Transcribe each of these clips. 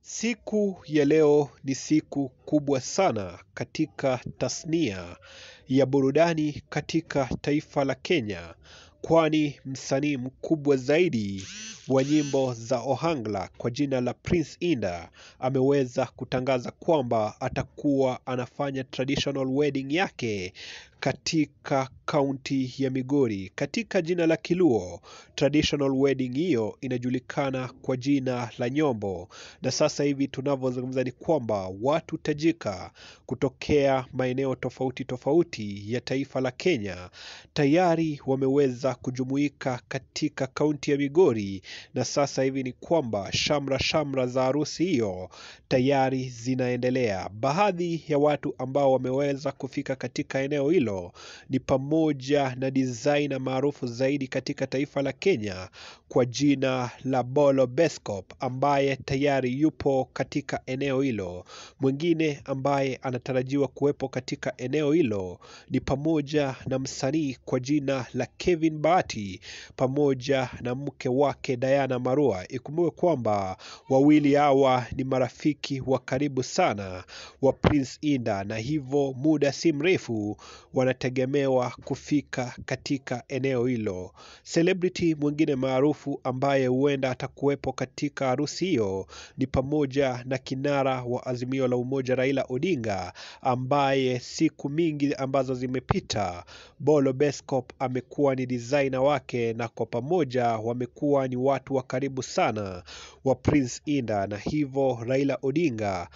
Siku ya leo ni siku kubwa sana katika tasnia ya burudani katika taifa la Kenya, kwani msanii mkubwa zaidi wa nyimbo za Ohangla kwa jina la Prince Indah ameweza kutangaza kwamba atakuwa anafanya traditional wedding yake katika kaunti ya Migori. Katika jina la Kiluo, traditional wedding hiyo inajulikana kwa jina la Nyombo, na sasa hivi tunavyozungumza ni kwamba watu tajika kutokea maeneo tofauti tofauti ya taifa la Kenya tayari wameweza kujumuika katika kaunti ya Migori, na sasa hivi ni kwamba shamra za harusi hiyo tayari zinaendelea. Baadhi ya watu ambao wameweza kufika katika eneo hilo ni pamoja na designer maarufu zaidi katika taifa la Kenya kwa jina la Bolo Beskop ambaye tayari yupo katika eneo hilo. Mwingine ambaye anatarajiwa kuwepo katika eneo hilo ni pamoja na msanii kwa jina la Kevin Bahati pamoja na mke wake Diana Marua. Ikumbuke kwamba wawili hawa ni marafiki wa karibu sana wa Prince Indah, na hivyo muda si mrefu wanategemewa kufika katika eneo hilo. Celebrity mwingine maarufu ambaye huenda atakuwepo katika harusi hiyo ni pamoja na kinara wa Azimio la Umoja Raila Odinga, ambaye siku mingi ambazo zimepita Bolo Beskop amekuwa ni designer wake, na kwa pamoja wamekuwa ni watu wa karibu sana wa Prince Indah, na hivyo Raila Odinga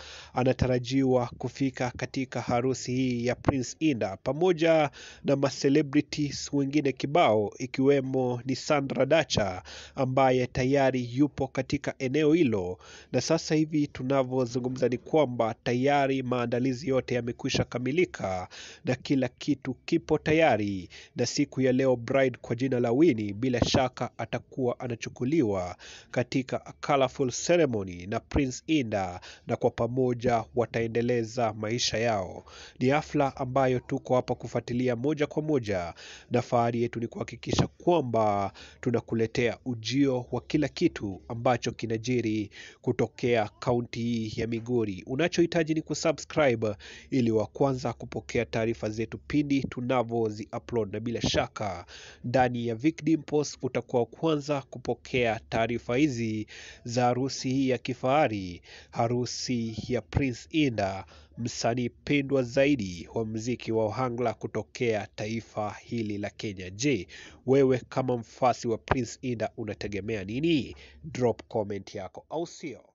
anatarajiwa kufika katika harusi hii ya Prince Indah pamoja na macelebrities wengine kibao, ikiwemo ni Sandra Dacha ambaye tayari yupo katika eneo hilo. Na sasa hivi tunavyozungumza ni kwamba tayari maandalizi yote yamekwisha kamilika na kila kitu kipo tayari, na siku ya leo bride kwa jina la Winnie bila shaka atakuwa anachukuliwa katika a colorful ceremony na Prince Indah, na kwa pamoja wataendeleza maisha yao. Ni hafla ambayo tuko hapa kufuatilia moja kwa moja, na fahari yetu ni kuhakikisha kwamba tunakuletea ujio wa kila kitu ambacho kinajiri kutokea kaunti ya Migori. Unachohitaji ni kusubscribe ili wa kwanza kupokea taarifa zetu pindi tunavyozi upload, na bila shaka ndani ya Vic Dimples utakuwa kwanza kupokea taarifa hizi za harusi hii ya kifahari, harusi ya Prince Indah, msanii pendwa zaidi wa muziki wa Ohangla kutokea taifa hili la Kenya. Je, wewe kama mfasi wa Prince Indah unategemea nini? Drop comment yako, au sio?